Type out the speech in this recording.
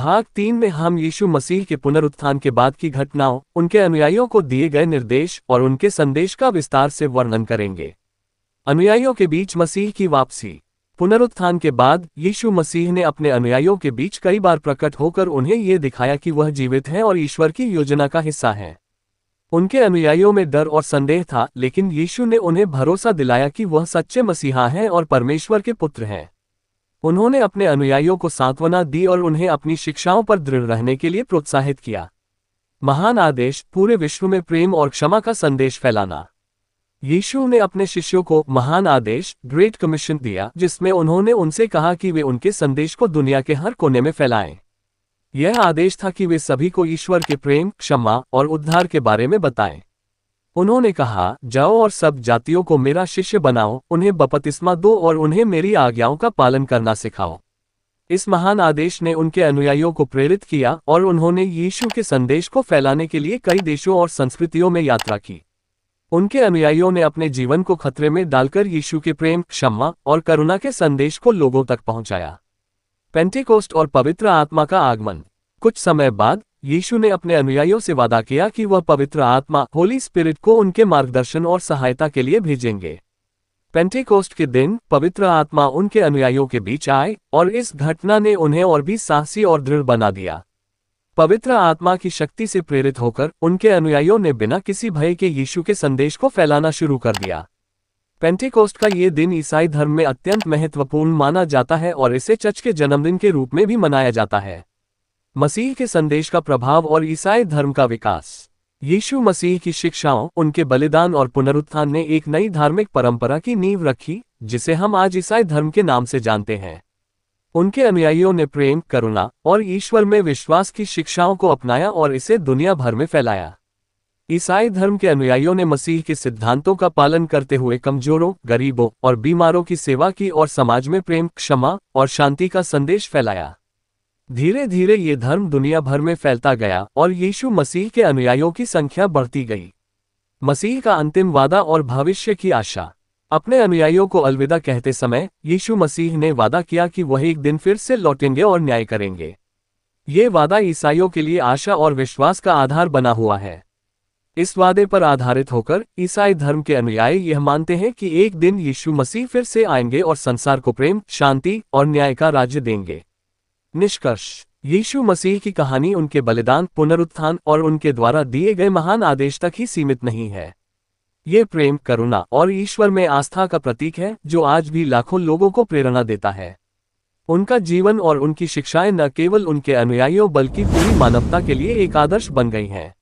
भाग 3 में हम यीशु मसीह के पुनरुत्थान के बाद की घटनाओं, उनके अनुयायियों को दिए गए निर्देश और उनके संदेश का विस्तार से वर्णन करेंगे। अनुयायियों के बीच मसीह की वापसी। पुनरुत्थान के बाद यीशु मसीह ने अपने अनुयायियों के बीच कई बार प्रकट होकर उन्हें ये दिखाया कि वह जीवित हैं और ईश्वर की योजना का हिस्सा हैं। उनके अनुयायियों में डर और संदेह था, लेकिन यीशु ने उन्हें भरोसा दिलाया कि वह सच्चे मसीहा हैं और परमेश्वर के पुत्र हैं। उन्होंने अपने अनुयायियों को सांत्वना दी और उन्हें अपनी शिक्षाओं पर दृढ़ रहने के लिए प्रोत्साहित किया। महान आदेश, पूरे विश्व में प्रेम और क्षमा का संदेश फैलाना। यीशु ने अपने शिष्यों को महान आदेश, ग्रेट कमीशन दिया, जिसमें उन्होंने उनसे कहा कि वे उनके संदेश को दुनिया के हर कोने में फैलाएं। यह आदेश था कि वे सभी को ईश्वर के प्रेम, क्षमा और उद्धार के बारे में बताएं। उन्होंने कहा, जाओ और सब जातियों को मेरा शिष्य बनाओ, उन्हें बपतिस्मा दो और उन्हें मेरी आज्ञाओं का पालन करना सिखाओ। इस महान आदेश ने उनके अनुयायियों को प्रेरित किया और उन्होंने यीशु के संदेश को फैलाने के लिए कई देशों और संस्कृतियों में यात्रा की। उनके अनुयायियों ने अपने जीवन को खतरे में डालकर यीशु के प्रेम, क्षमा और करुणा के संदेश को लोगों तक पहुंचाया। पेंटेकोस्ट और पवित्र आत्मा का आगमन। कुछ समय बाद यीशु ने अपने अनुयायियों से वादा किया कि वह पवित्र आत्मा, होली स्पिरिट को उनके मार्गदर्शन और सहायता के लिए भेजेंगे। पेंटेकोस्ट के दिन पवित्र आत्मा उनके अनुयायियों के बीच आए और इस घटना ने उन्हें और भी साहसी और दृढ़ बना दिया। पवित्र आत्मा की शक्ति से प्रेरित होकर उनके अनुयायियों ने बिना किसी भय के यीशु के संदेश को फैलाना शुरू कर दिया। पेंटेकोस्ट का ये दिन ईसाई धर्म में अत्यंत महत्वपूर्ण माना जाता है और इसे चर्च के जन्मदिन के रूप में भी मनाया जाता है। मसीह के संदेश का प्रभाव और ईसाई धर्म का विकास। यीशु मसीह की शिक्षाओं, उनके बलिदान और पुनरुत्थान ने एक नई धार्मिक परंपरा की नींव रखी, जिसे हम आज ईसाई धर्म के नाम से जानते हैं। उनके अनुयायियों ने प्रेम, करुणा और ईश्वर में विश्वास की शिक्षाओं को अपनाया और इसे दुनिया भर में फैलाया। ईसाई धर्म के अनुयायियों ने मसीह के सिद्धांतों का पालन करते हुए कमजोरों, गरीबों और बीमारों की सेवा की और समाज में प्रेम, क्षमा और शांति का संदेश फैलाया। धीरे धीरे ये धर्म दुनिया भर में फैलता गया और यीशु मसीह के अनुयायियों की संख्या बढ़ती गई। मसीह का अंतिम वादा और भविष्य की आशा। अपने अनुयायियों को अलविदा कहते समय यीशु मसीह ने वादा किया कि वह एक दिन फिर से लौटेंगे और न्याय करेंगे। ये वादा ईसाइयों के लिए आशा और विश्वास का आधार बना हुआ है। इस वादे पर आधारित होकर ईसाई धर्म के अनुयायी यह मानते हैं कि एक दिन यीशु मसीह फिर से आएंगे और संसार को प्रेम, शांति और न्याय का राज्य देंगे। निष्कर्ष। यीशु मसीह की कहानी उनके बलिदान, पुनरुत्थान और उनके द्वारा दिए गए महान आदेश तक ही सीमित नहीं है। ये प्रेम, करुणा और ईश्वर में आस्था का प्रतीक है, जो आज भी लाखों लोगों को प्रेरणा देता है। उनका जीवन और उनकी शिक्षाएं न केवल उनके अनुयायियों बल्कि पूरी मानवता के लिए एक आदर्श बन गई हैं।